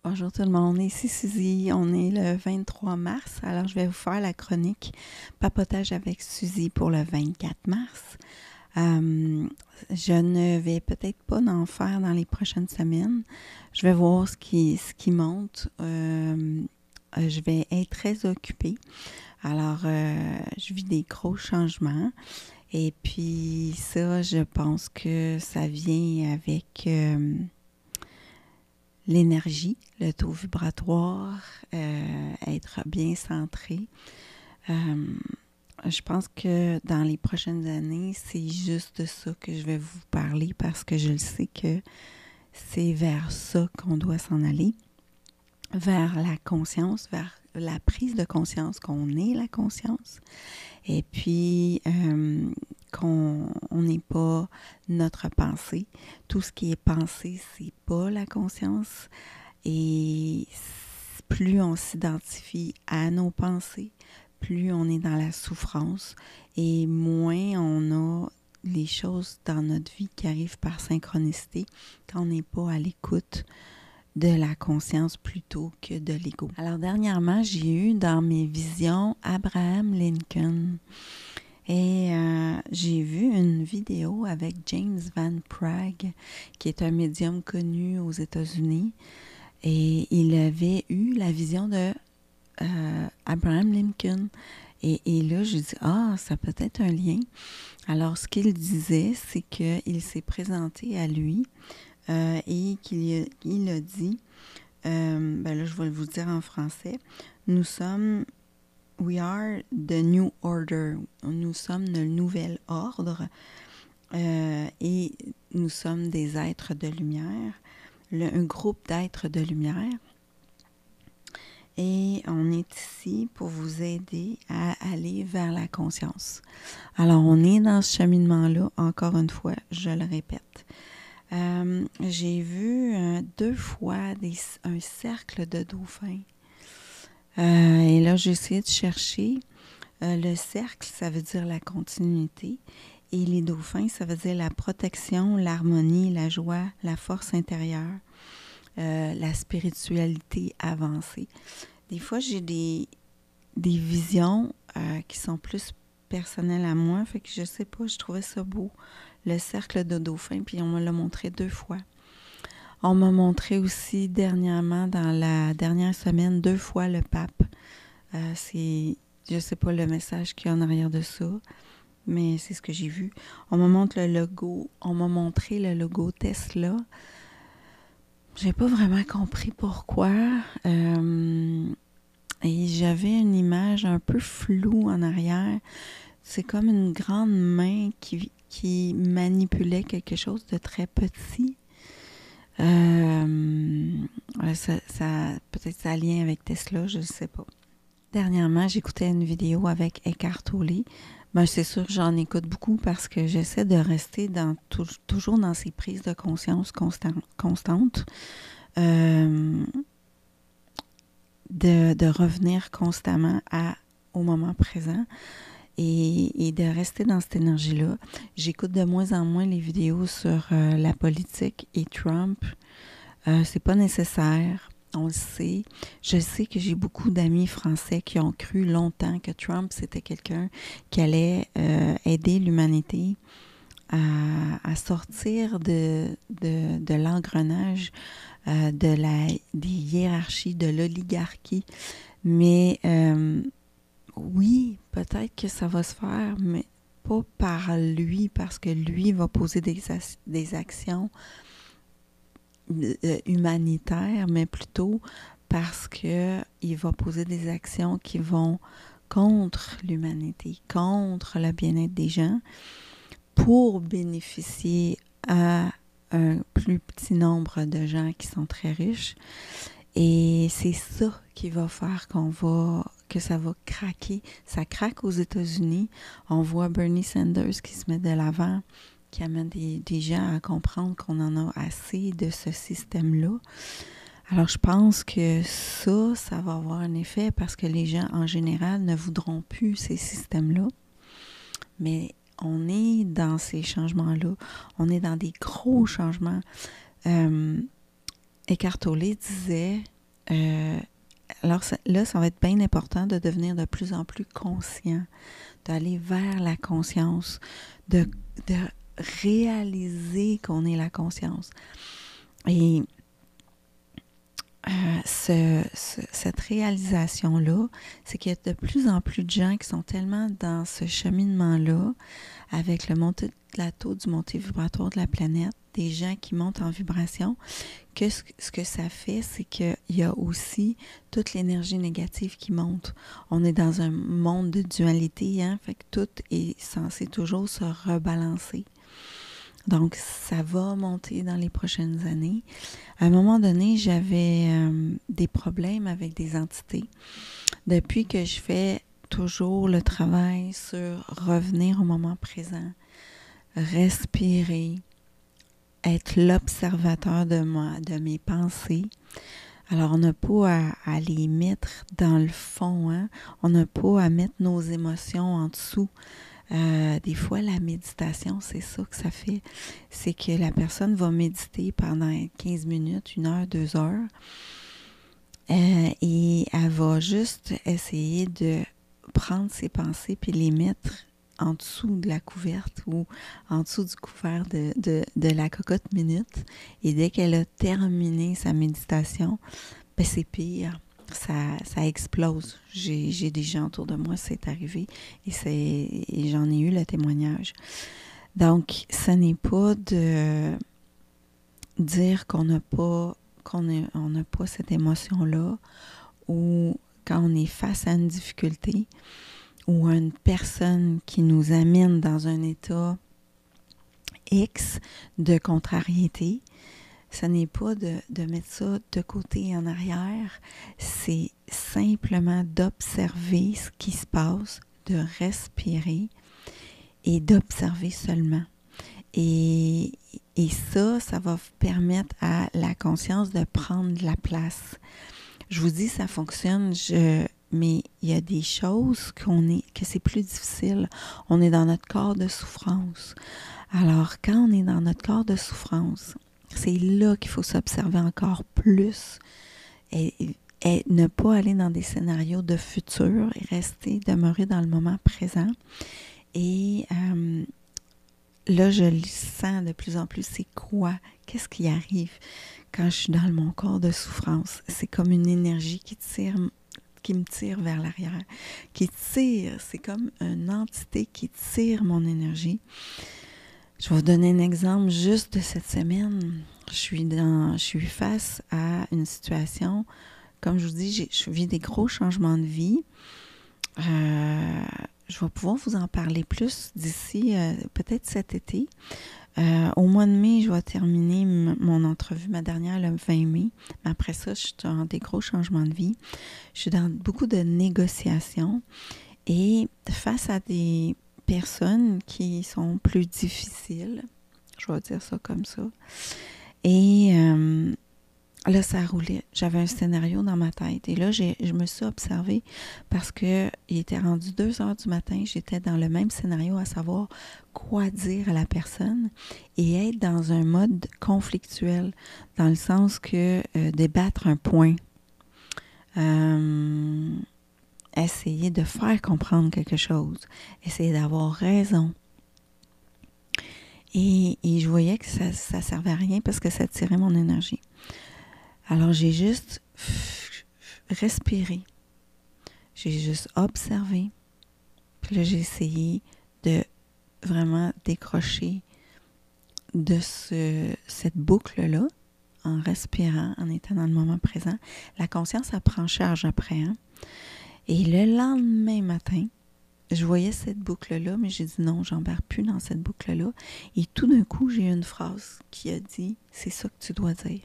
Bonjour tout le monde, ici Suzy, on est le 23 mars, alors je vais vous faire la chronique Papotage avec Suzy pour le 24 mars. Je ne vais peut-être pas en faire dans les prochaines semaines, je vais voir ce qui monte, je vais être très occupée, alors je vis des gros changements et puis ça, je pense que ça vient avec... l'énergie, le taux vibratoire, être bien centré. Je pense que dans les prochaines années, c'est juste de ça que je vais vous parler parce que je le sais que c'est vers ça qu'on doit s'en aller, vers la conscience, vers la prise de conscience qu'on est la conscience et puis qu'on n'est pas notre pensée. Tout ce qui est pensée, c'est pas la conscience. Et plus on s'identifie à nos pensées, plus on est dans la souffrance et moins on a les choses dans notre vie qui arrivent par synchronicité quand on n'est pas à l'écoute de la conscience plutôt que de l'ego. Alors dernièrement, j'ai eu dans mes visions Abraham Lincoln et j'ai vu une vidéo avec James Van Praagh, qui est un médium connu aux États-Unis. Et il avait eu la vision de Abraham Lincoln. Et là, je dis, ça peut être un lien. Alors, ce qu'il disait, c'est qu'il s'est présenté à lui et il a dit, là, je vais vous dire en français, we are the new order. Nous sommes le nouvel ordre et nous sommes des êtres de lumière. Un groupe d'êtres de lumière et on est ici pour vous aider à aller vers la conscience. Alors, on est dans ce cheminement-là, encore une fois, je le répète. J'ai vu 2 fois un cercle de dauphins. Et là, j'ai essayé de chercher. Le cercle, ça veut dire la continuité. Et les dauphins, ça veut dire la protection, l'harmonie, la joie, la force intérieure, la spiritualité avancée. Des fois, j'ai des visions qui sont plus personnelles à moi, fait que je sais pas, je trouvais ça beau, le cercle de dauphins, puis on me l'a montré 2 fois. On m'a montré aussi dernièrement, dans la dernière semaine, 2 fois le pape. Je sais pas le message qu'il y a en arrière de ça, mais c'est ce que j'ai vu. On m'a montré le logo Tesla. J'ai pas vraiment compris pourquoi. Et j'avais une image un peu floue en arrière. C'est comme une grande main qui manipulait quelque chose de très petit. Peut-être ça a lien avec Tesla, je ne sais pas. Dernièrement, j'écoutais une vidéo avec Eckhart Tolle. C'est sûr que j'en écoute beaucoup parce que j'essaie de rester toujours dans ces prises de conscience constantes. De revenir constamment au moment présent et de rester dans cette énergie-là. J'écoute de moins en moins les vidéos sur la politique et Trump. C'est pas nécessaire. On le sait. Je sais que j'ai beaucoup d'amis français qui ont cru longtemps que Trump, c'était quelqu'un qui allait aider l'humanité à sortir de l'engrenage des hiérarchies, de l'oligarchie. Mais oui, peut-être que ça va se faire, mais pas par lui, parce que lui va poser des actions humanitaires, mais plutôt parce qu'il va poser des actions qui vont contre l'humanité, contre le bien-être des gens, pour bénéficier à un plus petit nombre de gens qui sont très riches. Et c'est ça qui va faire que ça va craquer. Ça craque aux États-Unis. On voit Bernie Sanders qui se met de l'avant, qui amène des gens à comprendre qu'on en a assez de ce système-là. Alors, je pense que ça va avoir un effet parce que les gens, en général, ne voudront plus ces systèmes-là. Mais on est dans ces changements-là. On est dans des gros changements. Eckhart Tolle disait alors là, ça va être bien important de devenir de plus en plus conscient, d'aller vers la conscience, de réaliser qu'on est la conscience. Et cette réalisation-là, c'est qu'il y a de plus en plus de gens qui sont tellement dans ce cheminement-là, avec le taux du montée vibratoire de la planète, des gens qui montent en vibration, que ce que ça fait, c'est qu'il y a aussi toute l'énergie négative qui monte. On est dans un monde de dualité, hein, fait que tout est censé toujours se rebalancer. Donc, ça va monter dans les prochaines années. À un moment donné, j'avais des problèmes avec des entités. Depuis que je fais toujours le travail sur revenir au moment présent, respirer, être l'observateur de mes pensées. Alors, on n'a pas à les mettre dans le fond, hein? On n'a pas à mettre nos émotions en dessous. Des fois, la méditation, c'est ça que ça fait. C'est que la personne va méditer pendant 15 minutes, 1 heure, 2 heures. Et elle va juste essayer de prendre ses pensées puis les mettre en dessous de la couverte ou en dessous du couvert de la cocotte minute. Et dès qu'elle a terminé sa méditation, ben c'est pire. Ça explose. J'ai des gens autour de moi, c'est arrivé et j'en ai eu le témoignage. Donc, ce n'est pas de dire qu'on n'a pas cette émotion-là, ou quand on est face à une difficulté ou à une personne qui nous amène dans un état X de contrariété. Ce n'est pas de mettre ça de côté et en arrière, c'est simplement d'observer ce qui se passe, de respirer et d'observer seulement. Et ça va permettre à la conscience de prendre de la place. Je vous dis, ça fonctionne, mais il y a des choses que c'est plus difficile. On est dans notre corps de souffrance. Alors, quand on est dans notre corps de souffrance, c'est là qu'il faut s'observer encore plus et ne pas aller dans des scénarios de futur et demeurer dans le moment présent. Et là, je le sens de plus en plus, c'est quoi? Qu'est-ce qui arrive quand je suis dans mon corps de souffrance? C'est comme une énergie qui me tire vers l'arrière, c'est comme une entité qui tire mon énergie. Je vais vous donner un exemple juste de cette semaine. Je suis face à une situation, comme je vous dis, je vis des gros changements de vie. Je vais pouvoir vous en parler plus d'ici peut-être cet été. Au mois de mai, je vais terminer mon entrevue, ma dernière, le 20 mai. Mais après ça, je suis dans des gros changements de vie. Je suis dans beaucoup de négociations et face à des personnes qui sont plus difficiles, je vais dire ça comme ça. Et là, ça roulait. J'avais un scénario dans ma tête. Et là, je me suis observée parce qu'il était rendu 2 heures du matin. J'étais dans le même scénario, à savoir quoi dire à la personne et être dans un mode conflictuel, dans le sens que débattre un point. Essayer de faire comprendre quelque chose. Essayer d'avoir raison. Et je voyais que ça ne servait à rien parce que ça tirait mon énergie. Alors, j'ai juste respiré. J'ai juste observé. Puis là, j'ai essayé de vraiment décrocher de cette boucle-là en respirant, en étant dans le moment présent. La conscience, elle prend charge après. Hein? Et le lendemain matin, je voyais cette boucle-là, mais j'ai dit non, j'embarque plus dans cette boucle-là. Et tout d'un coup, j'ai eu une phrase qui a dit « C'est ça que tu dois dire ».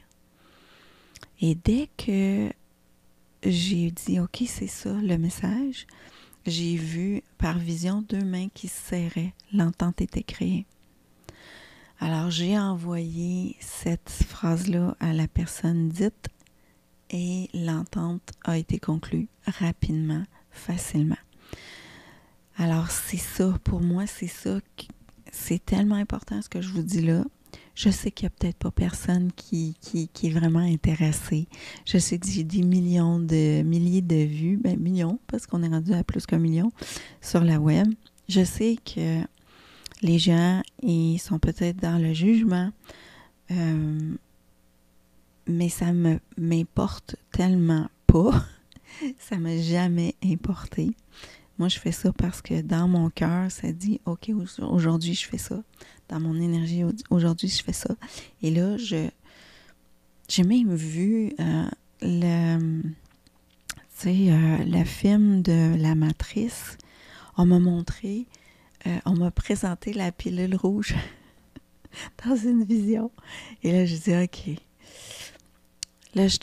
Et dès que j'ai dit « Ok, c'est ça le message », j'ai vu par vision 2 mains qui se serraient. L'entente était créée. Alors, j'ai envoyé cette phrase-là à la personne dite et l'entente a été conclue rapidement, facilement. Alors, c'est ça. Pour moi, c'est ça. C'est tellement important ce que je vous dis là. Je sais qu'il n'y a peut-être pas personne qui est vraiment intéressé. Je sais que j'ai des milliers de vues, millions, parce qu'on est rendu à plus qu'un million sur la web. Je sais que les gens, ils sont peut-être dans le jugement, mais ça m'importe tellement pas. Ça m'a jamais importé. Moi, je fais ça parce que dans mon cœur, ça dit « Ok, aujourd'hui, je fais ça. » Dans mon énergie, aujourd'hui, je fais ça. Et là, j'ai même vu le film de la Matrice. On m'a montré, on m'a présenté la pilule rouge dans une vision. Et là, je dis « Ok. » Là, je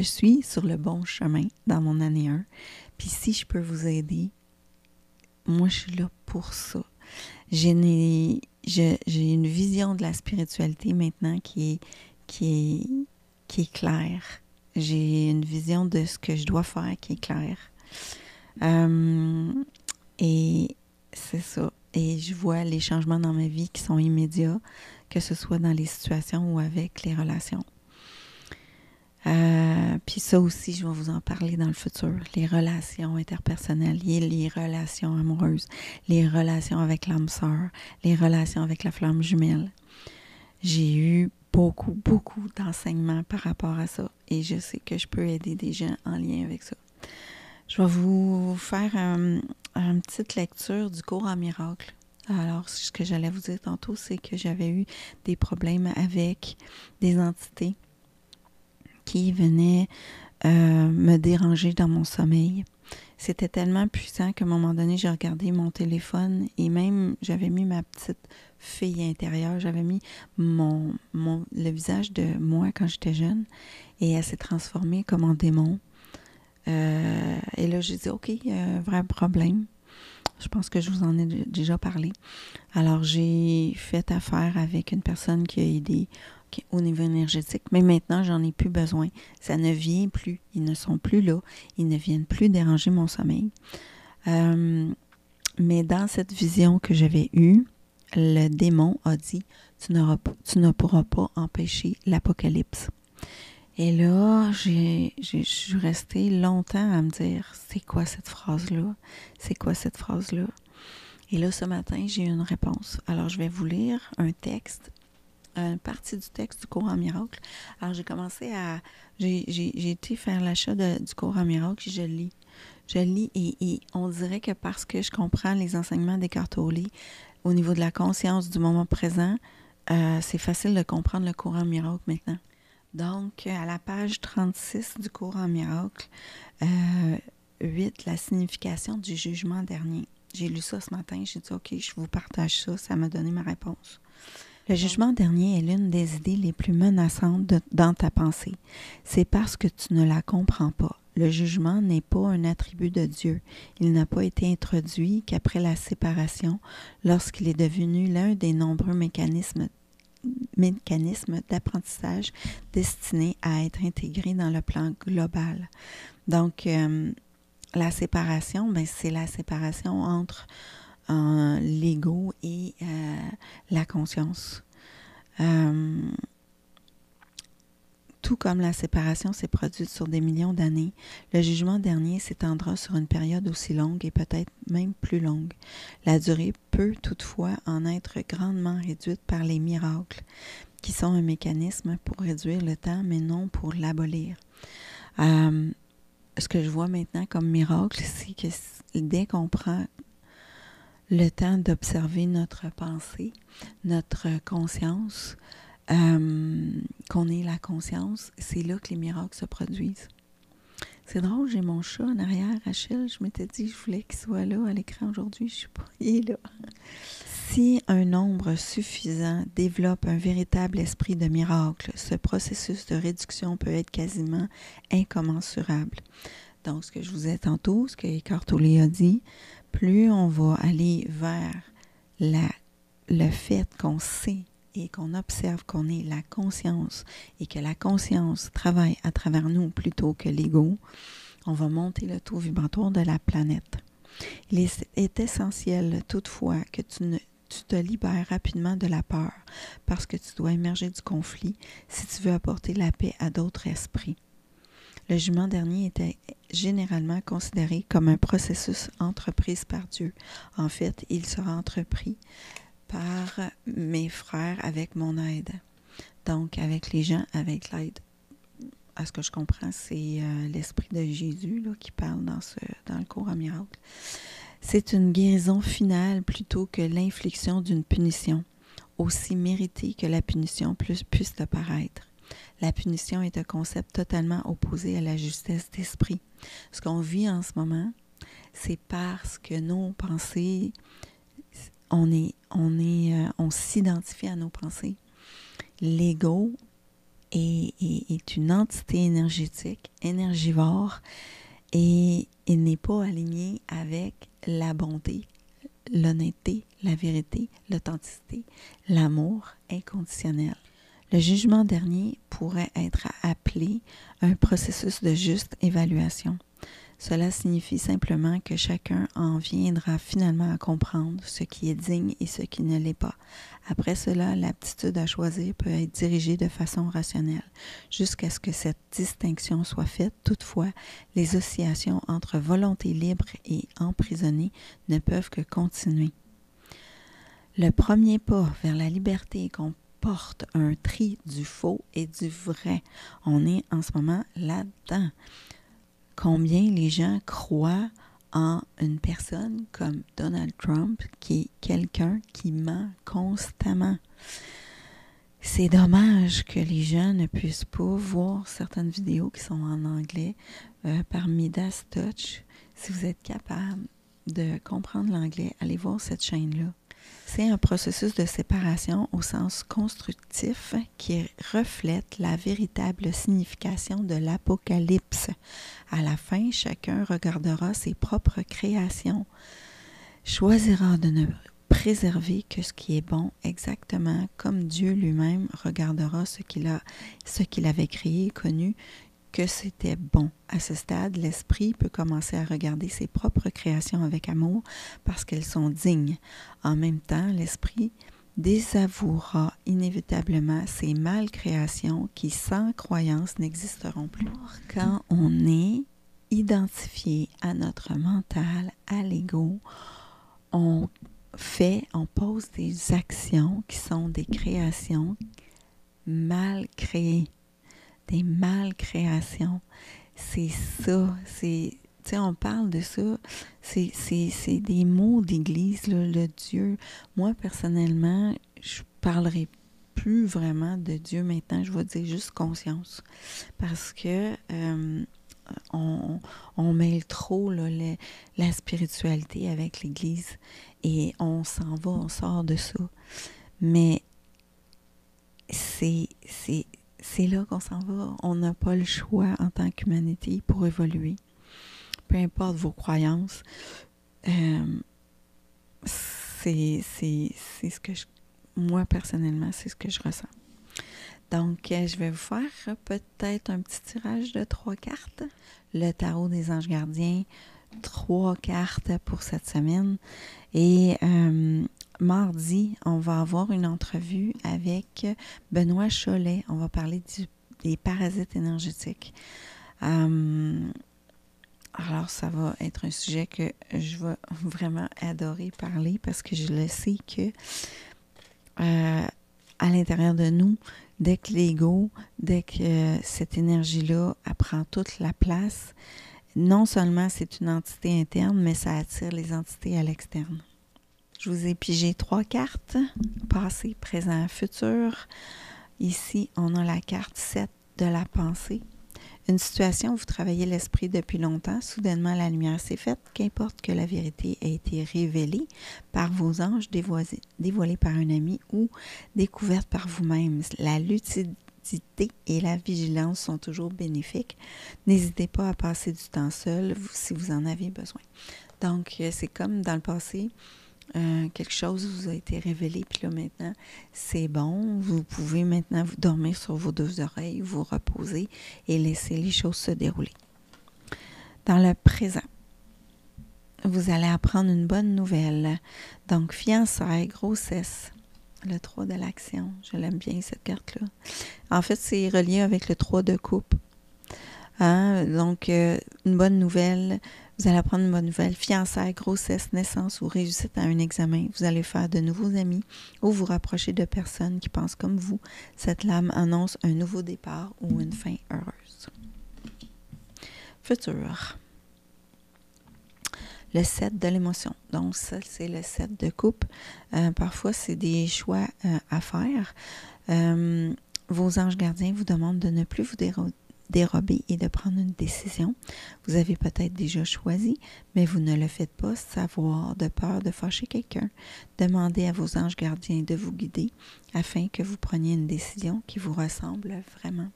suis sur le bon chemin dans mon année 1. Puis si je peux vous aider, moi, je suis là pour ça. J'ai une vision de la spiritualité maintenant qui est claire. J'ai une vision de ce que je dois faire qui est claire. Et c'est ça. Et je vois les changements dans ma vie qui sont immédiats, que ce soit dans les situations ou avec les relations. Puis ça aussi, je vais vous en parler dans le futur. Les relations interpersonnelles, les relations amoureuses, les relations avec l'âme sœur, les relations avec la flamme jumelle. J'ai eu beaucoup d'enseignements par rapport à ça. Et je sais que je peux aider des gens en lien avec ça. Je vais vous faire une petite lecture du cours en miracle. Alors, ce que j'allais vous dire tantôt, c'est que j'avais eu des problèmes avec des entités qui venaient me déranger dans mon sommeil. C'était tellement puissant qu'à un moment donné, j'ai regardé mon téléphone et même j'avais mis ma petite fille intérieure, j'avais mis le visage de moi quand j'étais jeune et elle s'est transformée comme en démon. Et là, j'ai dit, OK, vrai problème. Je pense que je vous en ai déjà parlé. Alors, j'ai fait affaire avec une personne qui a aidé au niveau énergétique, mais maintenant, j'en ai plus besoin. Ça ne vient plus. Ils ne sont plus là. Ils ne viennent plus déranger mon sommeil. Mais dans cette vision que j'avais eue, le démon a dit, tu ne pourras pas empêcher l'apocalypse. Et là, je suis restée longtemps à me dire, c'est quoi cette phrase-là? C'est quoi cette phrase-là? Et là, ce matin, j'ai eu une réponse. Alors, je vais vous lire un texte, une partie du texte du cours en miracle. Alors, j'ai été faire l'achat du cours en miracle et je lis. Je lis et on dirait que parce que je comprends les enseignements d'Eckhart Tolle au niveau de la conscience du moment présent, c'est facile de comprendre le cours en miracle maintenant. Donc, à la page 36 du cours en miracle, 8, la signification du jugement dernier. J'ai lu ça ce matin, j'ai dit, OK, je vous partage ça, ça m'a donné ma réponse. Le jugement dernier est l'une des idées les plus menaçantes dans ta pensée. C'est parce que tu ne la comprends pas. Le jugement n'est pas un attribut de Dieu. Il n'a pas été introduit qu'après la séparation, lorsqu'il est devenu l'un des nombreux mécanismes d'apprentissage destinés à être intégrés dans le plan global. Donc, la séparation, c'est la séparation entre l'ego et la conscience. Tout comme la séparation s'est produite sur des millions d'années, le jugement dernier s'étendra sur une période aussi longue et peut-être même plus longue. La durée peut toutefois en être grandement réduite par les miracles, qui sont un mécanisme pour réduire le temps, mais non pour l'abolir. Ce que je vois maintenant comme miracle, c'est que dès qu'on prend le temps d'observer notre pensée, notre conscience, qu'on ait la conscience, c'est là que les miracles se produisent. C'est drôle, j'ai mon chat en arrière, Rachel, je m'étais dit que je voulais qu'il soit là à l'écran aujourd'hui, je ne sais pas, il est là. Si un nombre suffisant développe un véritable esprit de miracle, ce processus de réduction peut être quasiment incommensurable. Donc, ce que je vous ai tantôt, ce que Eckhart Tolle a dit, plus on va aller vers le fait qu'on sait et qu'on observe qu'on est la conscience et que la conscience travaille à travers nous plutôt que l'ego, on va monter le taux vibratoire de la planète. Il est essentiel toutefois que tu te libères rapidement de la peur parce que tu dois émerger du conflit si tu veux apporter la paix à d'autres esprits. Le jugement dernier était généralement considéré comme un processus entrepris par Dieu. En fait, il sera entrepris par mes frères avec mon aide. Donc, avec les gens, avec l'aide. À ce que je comprends, c'est l'esprit de Jésus là, qui parle dans le cours à miracle. C'est une guérison finale plutôt que l'infliction d'une punition, aussi méritée que la punition puisse te paraître. La punition est un concept totalement opposé à la justesse d'esprit. Ce qu'on vit en ce moment, c'est parce que nos pensées, on s'identifie à nos pensées. L'ego est une entité énergétique, énergivore, et il n'est pas aligné avec la bonté, l'honnêteté, la vérité, l'authenticité, l'amour inconditionnel. Le jugement dernier pourrait être appelé un processus de juste évaluation. Cela signifie simplement que chacun en viendra finalement à comprendre ce qui est digne et ce qui ne l'est pas. Après cela, l'aptitude à choisir peut être dirigée de façon rationnelle. Jusqu'à ce que cette distinction soit faite, toutefois, les oscillations entre volonté libre et emprisonnée ne peuvent que continuer. Le premier pas vers la liberté comporte un tri du faux et du vrai. On est en ce moment là-dedans. Combien les gens croient en une personne comme Donald Trump, qui est quelqu'un qui ment constamment. C'est dommage que les gens ne puissent pas voir certaines vidéos qui sont en anglais par Midas Touch. Si vous êtes capable de comprendre l'anglais, allez voir cette chaîne-là. C'est un processus de séparation au sens constructif qui reflète la véritable signification de l'Apocalypse. À la fin, chacun regardera ses propres créations, choisira de ne préserver que ce qui est bon, exactement comme Dieu lui-même regardera ce qu'il avait créé et connu, que c'était bon. À ce stade, l'esprit peut commencer à regarder ses propres créations avec amour parce qu'elles sont dignes. En même temps, l'esprit désavouera inévitablement ces malcréations qui, sans croyance, n'existeront plus. Quand on est identifié à notre mental, à l'ego, on pose des actions qui sont des créations mal créées. Des malcréations. C'est ça. On parle de ça. C'est des mots d'église, là, le Dieu. Moi, personnellement, je parlerai plus vraiment de Dieu maintenant. Je vais dire juste conscience. Parce que on mêle trop là, la spiritualité avec l'église. Et on s'en va, on sort de ça. Mais c'est là qu'on s'en va. On n'a pas le choix en tant qu'humanité pour évoluer. Peu importe vos croyances, c'est ce que moi, personnellement, c'est ce que je ressens. Donc, je vais vous faire peut-être un petit tirage de 3 cartes. Le tarot des anges gardiens, 3 cartes pour cette semaine. Et mardi, on va avoir une entrevue avec Benoît Cholet. On va parler des parasites énergétiques. Alors, ça va être un sujet que je vais vraiment adorer parler parce que je le sais que à l'intérieur de nous, dès que l'ego, dès que cette énergie-là prend toute la place, non seulement c'est une entité interne, mais ça attire les entités à l'externe. Je vous ai pigé 3 cartes, passé, présent, futur. Ici, on a la carte 7 de la pensée. Une situation où vous travaillez l'esprit depuis longtemps, soudainement la lumière s'est faite, qu'importe que la vérité ait été révélée par vos anges, dévoilée par un ami ou découverte par vous-même. La lucidité et la vigilance sont toujours bénéfiques. N'hésitez pas à passer du temps seul si vous en avez besoin. Donc, c'est comme dans le passé, quelque chose vous a été révélé, puis là maintenant, c'est bon, vous pouvez maintenant vous dormir sur vos 2 oreilles, vous reposer et laisser les choses se dérouler. Dans le présent, vous allez apprendre une bonne nouvelle. Donc, fiançailles, grossesse, le 3 de l'action. Je l'aime bien, cette carte-là. En fait, c'est relié avec le 3 de coupe. Hein? Donc, une bonne nouvelle. Vous allez apprendre une bonne nouvelle. Fiançailles, grossesse, naissance ou réussite à un examen. Vous allez faire de nouveaux amis ou vous rapprocher de personnes qui pensent comme vous. Cette lame annonce un nouveau départ ou une fin heureuse. Futur. Le 7 de l'émotion. Donc, ça, c'est le 7 de coupe. Parfois, c'est des choix à faire. Vos anges gardiens vous demandent de ne plus vous dérober et de prendre une décision. Vous avez peut-être déjà choisi, mais vous ne le faites pas savoir de peur de fâcher quelqu'un. Demandez à vos anges gardiens de vous guider afin que vous preniez une décision qui vous ressemble vraiment.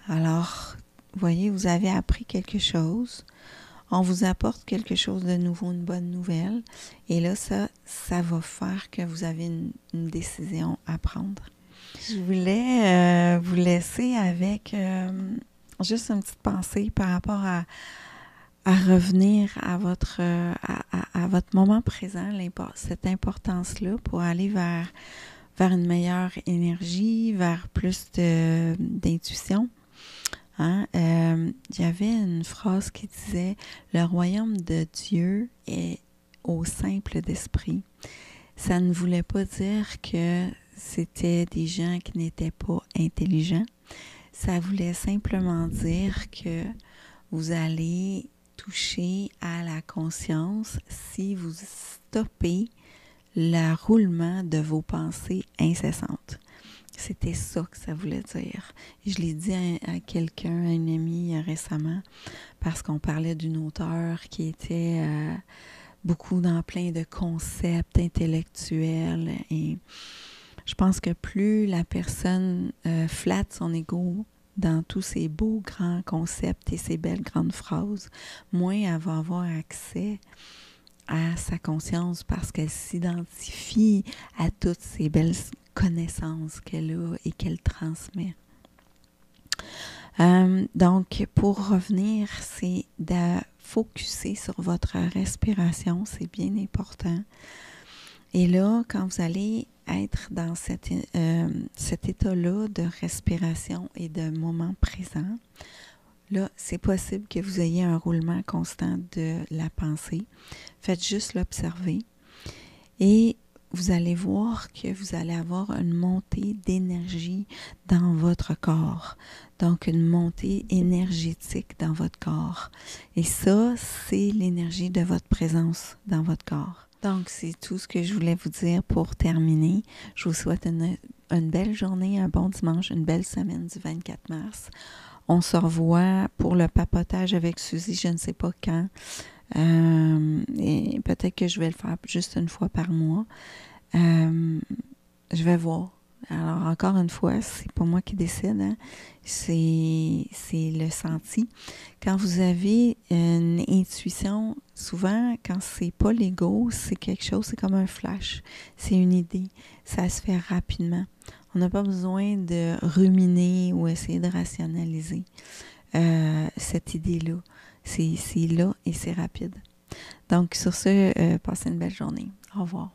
Alors, voyez, vous avez appris quelque chose. On vous apporte quelque chose de nouveau, une bonne nouvelle. Et là, ça va faire que vous avez une décision à prendre. Je voulais vous laisser avec juste une petite pensée par rapport à revenir à votre moment présent, cette importance-là pour aller vers une meilleure énergie, vers plus d'intuition. Hein? Il y avait une phrase qui disait « Le royaume de Dieu est au simple d'esprit ». Ça ne voulait pas dire que c'était des gens qui n'étaient pas intelligents. Ça voulait simplement dire que vous allez toucher à la conscience si vous stoppez le roulement de vos pensées incessantes. C'était ça que ça voulait dire. Je l'ai dit à quelqu'un, à une amie récemment, parce qu'on parlait d'une auteure qui était beaucoup dans plein de concepts intellectuels. Et je pense que plus la personne flatte son ego dans tous ces beaux grands concepts et ces belles grandes phrases, moins elle va avoir accès à sa conscience parce qu'elle s'identifie à toutes ces belles connaissances qu'elle a et qu'elle transmet. Donc, pour revenir, c'est de focusser sur votre respiration, c'est bien important. Et là, quand vous allez être dans cet état-là de respiration et de moment présent, là, c'est possible que vous ayez un roulement constant de la pensée. Faites juste l'observer et vous allez voir que vous allez avoir une montée d'énergie dans votre corps. Donc, une montée énergétique dans votre corps. Et ça, c'est l'énergie de votre présence dans votre corps. Donc, c'est tout ce que je voulais vous dire pour terminer. Je vous souhaite une belle journée, un bon dimanche, une belle semaine du 24 mars. On se revoit pour le papotage avec Suzy, je ne sais pas quand. Et peut-être que je vais le faire juste une fois par mois. Je vais voir. Alors, encore une fois, c'est pas moi qui décide, hein. C'est le senti. Quand vous avez une intuition, souvent, quand c'est pas l'ego, c'est quelque chose, c'est comme un flash. C'est une idée. Ça se fait rapidement. On n'a pas besoin de ruminer ou essayer de rationaliser cette idée-là. C'est là et c'est rapide. Donc, sur ce, passez une belle journée. Au revoir.